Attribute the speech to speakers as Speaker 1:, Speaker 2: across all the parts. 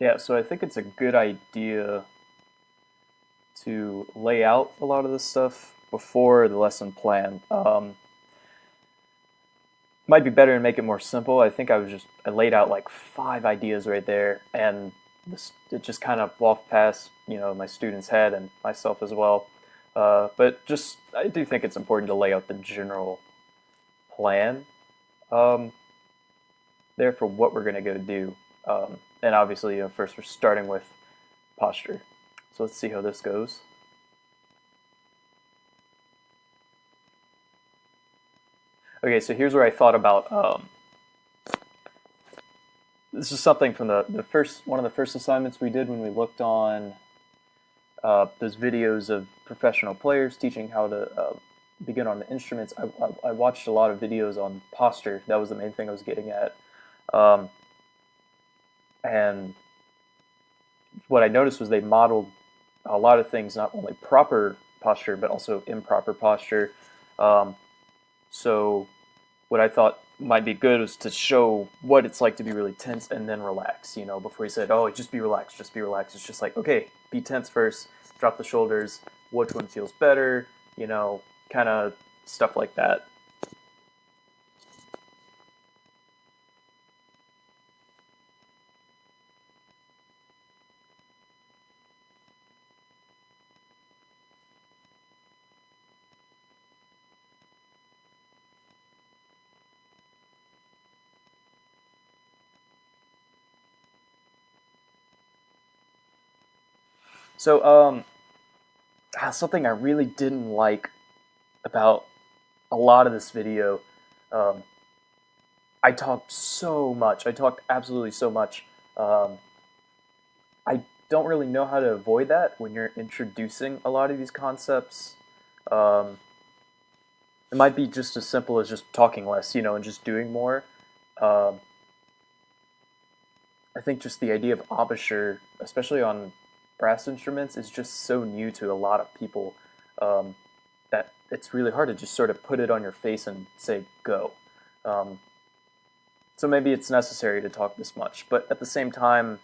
Speaker 1: Yeah, so I think it's a good idea to lay out a lot of this stuff before the lesson plan. Might be better to make it more simple. I think I laid out like five ideas right there, and it just kind of walked past my students' head and myself as well. But just I do think it's important to lay out the general plan um, there for what we're gonna go do. And obviously, first we're starting with posture. So let's see how this goes. Okay, so here's where I thought about. This is something from the first one of the first assignments we did when we looked on those videos of professional players teaching how to begin on the instruments. I watched a lot of videos on posture. That was the main thing I was getting at. Um, and what I noticed was they modeled a lot of things, not only proper posture, but also improper posture. Um, so what I thought might be good was to show what it's like to be really tense and then relax, before he said, oh, just be relaxed, just be relaxed. It's just like, okay, be tense first, drop the shoulders, which one feels better, kind of stuff like that. So, something I really didn't like about a lot of this video, um, I talked so much. I talked absolutely so much. Um, I don't really know how to avoid that when you're introducing a lot of these concepts. Um, it might be just as simple as just talking less, and just doing more. Um, I think just the idea of embouchure, especially on brass instruments, is just so new to a lot of people um, that it's really hard to just sort of put it on your face and say go. Um, so maybe it's necessary to talk this much, but at the same time,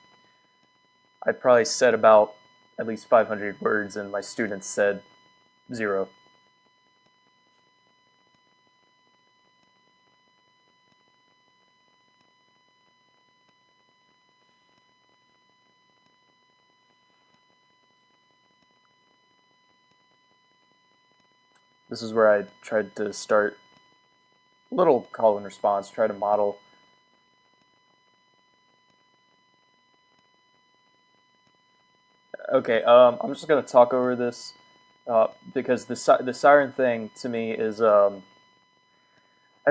Speaker 1: I probably said about at least 500 words, and my students said zero. This is where I tried to start little call and response, try to model. Okay, I'm just gonna talk over this because the siren thing to me is I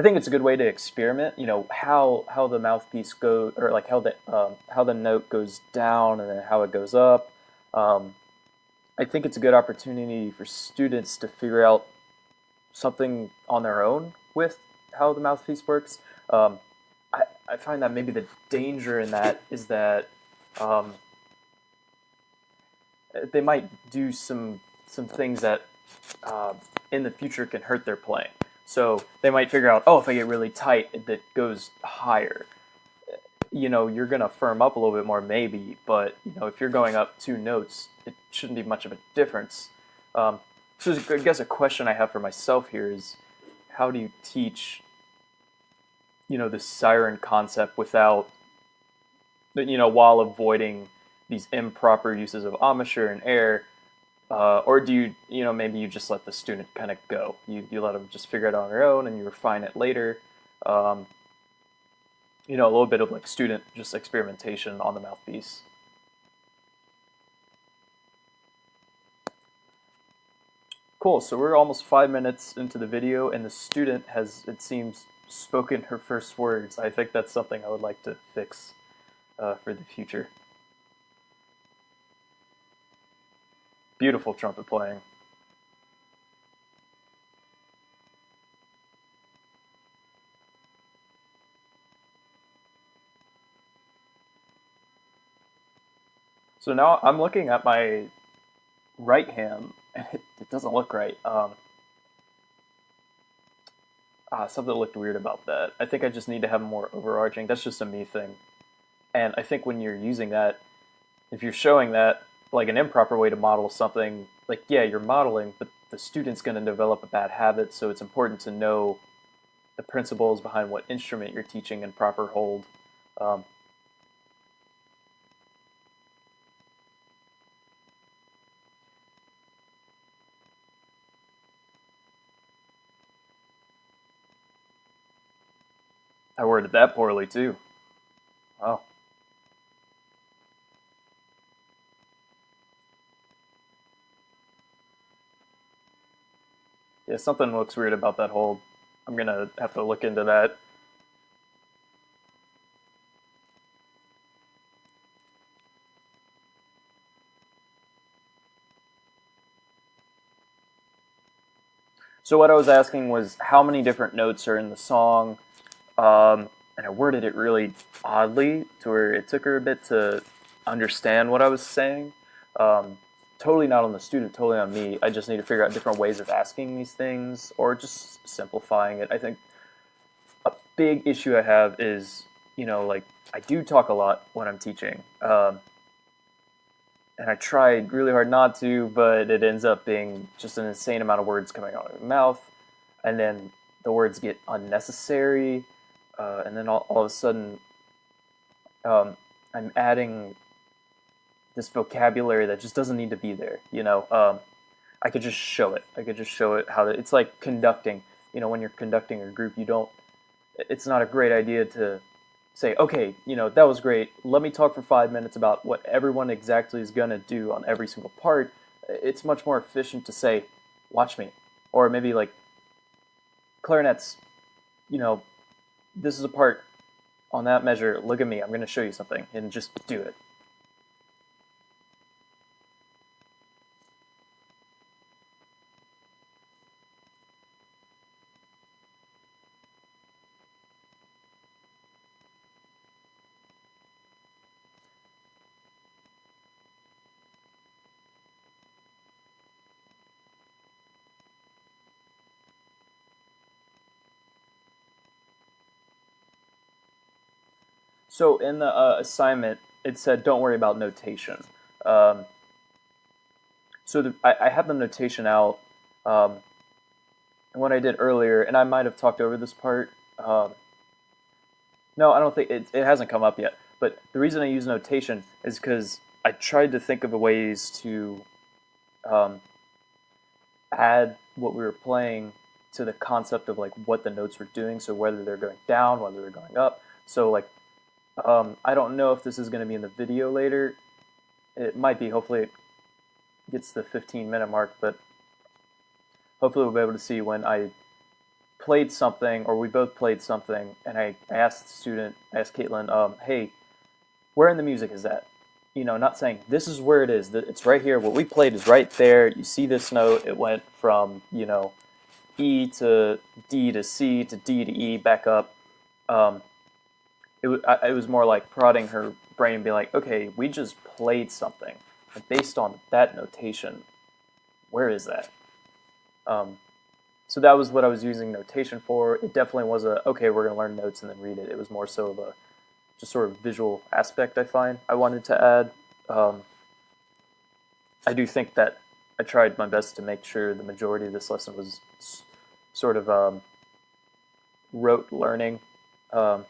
Speaker 1: think it's a good way to experiment. How the mouthpiece goes, or like how the note goes down and then how it goes up. Um, I think it's a good opportunity for students to figure out something on their own with how the mouthpiece works. Um, I find that maybe the danger in that is that um, they might do some things that uh, in the future can hurt their playing. So they might figure out, oh, if I get really tight, it goes higher. You're gonna firm up a little bit more, maybe, but if you're going up two notes, it shouldn't be much of a difference. Um, so I guess a question I have for myself here is, how do you teach, the siren concept without, while avoiding these improper uses of embouchure and air, or do maybe you just let the student kind of go. You let them just figure it out on their own, and you refine it later. Um, a little bit of like student just experimentation on the mouthpiece. Cool. So we're almost 5 minutes into the video, and the student has, it seems, spoken her first words. I think that's something I would like to fix for the future. Beautiful trumpet playing. So now I'm looking at my right hand, and it doesn't look right. Something looked weird about that. I think I just need to have more overarching. That's just a me thing. And I think when you're using that, If you're showing that, like an improper way to model something, like, yeah, you're modeling, but the student's going to develop a bad habit, so it's important to know the principles behind what instrument you're teaching and proper hold. Um, I worded that poorly too. Oh, yeah, something looks weird about that hold. I'm gonna have to look into that. So what I was asking was how many different notes are in the song, and I worded it really oddly to where it took her a bit to understand what I was saying. Um, Totally not on the student, totally on me. I just need to figure out different ways of asking these things or just simplifying it. I think a big issue I have is, like I do talk a lot when I'm teaching. And I tried really hard not to, but it ends up being just an insane amount of words coming out of my mouth, and then the words get unnecessary, and then all of a sudden, I'm adding this vocabulary that just doesn't need to be there. I could just show it. I could just show it how to. It's like conducting. When you're conducting a group, you don't. It's not a great idea to say, okay, that was great. Let me talk for 5 minutes about what everyone exactly is going to do on every single part. It's much more efficient to say, watch me. Or maybe like clarinets, you know, this is a part on that measure. Look at me. I'm going to show you something and just do it. So in the assignment, it said, don't worry about notation. Um, I have the notation out. Um, what I did earlier, and I might have talked over this part. No, I don't think it hasn't come up yet. But the reason I use notation is because I tried to think of ways to um, add what we were playing to the concept of like what the notes were doing. So whether they're going down, whether they're going up. So like I don't know if this is going to be in the video later. It might be. Hopefully it gets the 15-minute mark, but hopefully we'll be able to see when I played something or we both played something and I asked the student, I asked Caitlin, hey, where in the music is that? Not saying this is where it is. It's right here. What we played is right there. You see this note. It went from, E to D to C to D to E back up. Um, it was more like prodding her brain and be like, okay, we just played something. And based on that notation, where is that? Um, so that was what I was using notation for. It definitely was okay, we're going to learn notes and then read it. It was more so of a just sort of visual aspect I wanted to add. Um, I do think that I tried my best to make sure the majority of this lesson was sort of rote learning. Um,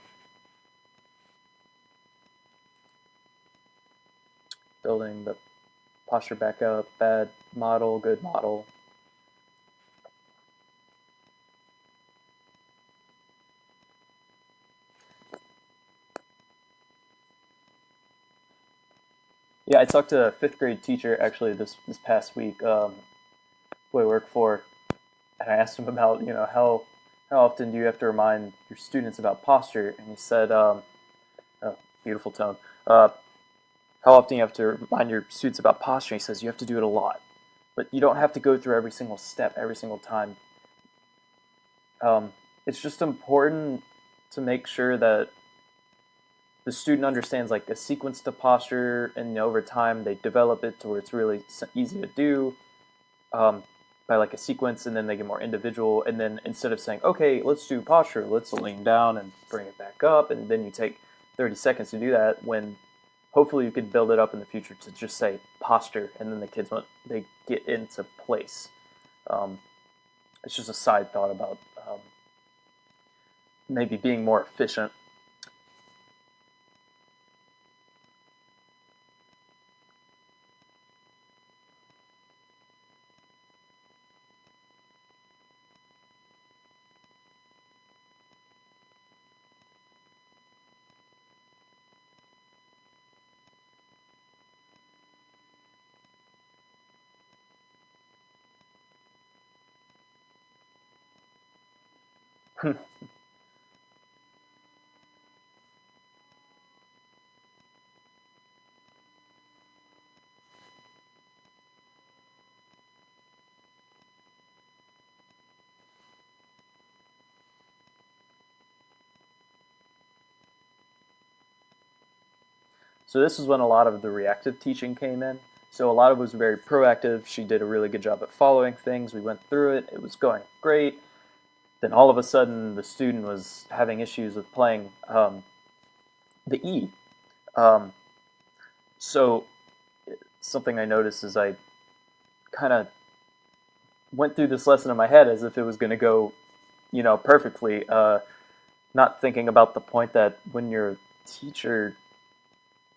Speaker 1: Building the posture back up, bad model, good model. Yeah, I talked to a fifth grade teacher actually this past week, who I work for, and I asked him about how often do you have to remind your students about posture, and he said, oh, beautiful tone. How often you have to remind your students about posture? He says you have to do it a lot, but you don't have to go through every single step every single time. It's just important to make sure that the student understands like a sequence to posture, and over time they develop it to where it's really easy to do um, by like a sequence, and then they get more individual. And then instead of saying, okay, let's do posture, let's lean down and bring it back up, and then you take 30 seconds to do that when hopefully you could build it up in the future to just say posture, and then the kids they get into place. Um, it's just a side thought about maybe being more efficient. So this is when a lot of the reactive teaching came in. So a lot of it was very proactive. She did a really good job at following things. We went through it. It was going great. Then all of a sudden, the student was having issues with playing the E. Um, so something I noticed is I kind of went through this lesson in my head as if it was going to go, perfectly. Not thinking about the point that when you're a teacher,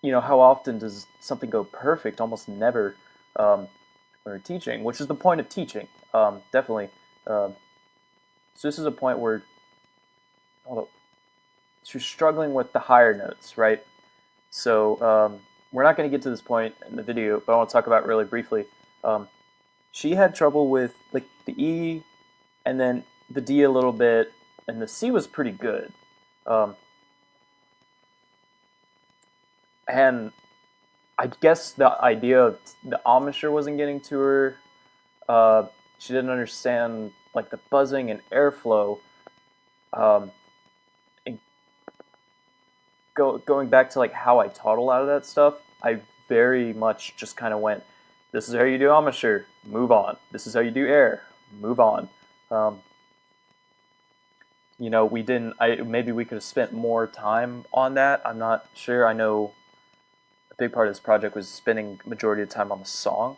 Speaker 1: how often does something go perfect? Almost never when you're teaching, which is the point of teaching, definitely. So this is a point where she's struggling with the higher notes, right? So we're not going to get to this point in the video, but I want to talk about it really briefly. She had trouble with like the E, and then the D a little bit, and the C was pretty good. And I guess the idea of the embouchure wasn't getting to her. She didn't understand like the buzzing and airflow. And going back to like how I taught a lot of that stuff, I very much just kind of went, "This is how you do embouchure, move on. This is how you do air, move on." We didn't. Maybe we could have spent more time on that. I'm not sure. I know a big part of this project was spending majority of the time on the song.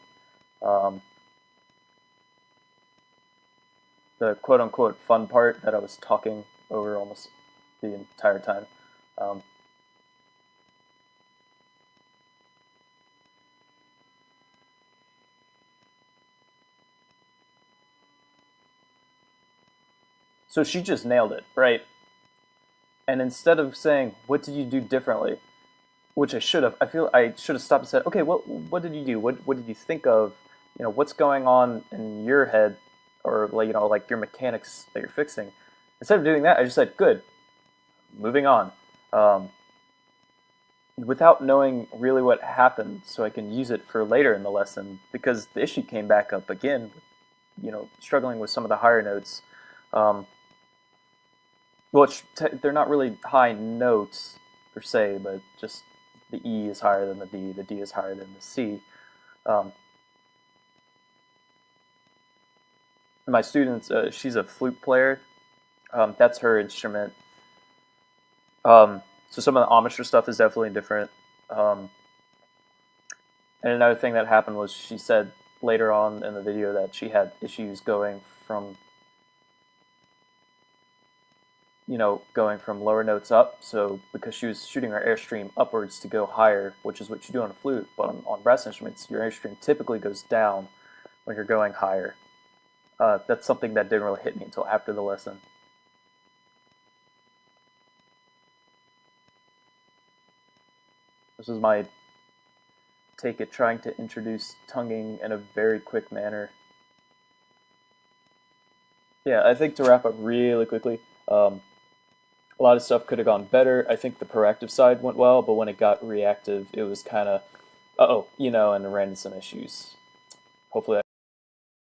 Speaker 1: The quote-unquote fun part that I was talking over almost the entire time. So she just nailed it, right? And instead of saying, "What did you do differently?" which I should have, I feel I should have stopped and said, "Okay, what did you do? What did you think of? What's going on in your head, or like your mechanics that you're fixing?" Instead of doing that, I just said, "Good, moving on," without knowing really what happened, so I can use it for later in the lesson, because the issue came back up again. Struggling with some of the higher notes. Which they're not really high notes per se, but just the E is higher than the D is higher than the C. My student, she's a flute player. That's her instrument. So some of the embouchure stuff is definitely different. And another thing that happened was she said later on in the video that she had issues going from lower notes up. So because she was shooting her airstream upwards to go higher, which is what you do on a flute, but on brass instruments, your airstream typically goes down when you're going higher. That's something that didn't really hit me until after the lesson. This is my take at trying to introduce tonguing in a very quick manner. Yeah, I think to wrap up really quickly, a lot of stuff could have gone better. I think the proactive side went well, but when it got reactive, it was kind of, and ran into some issues. Hopefully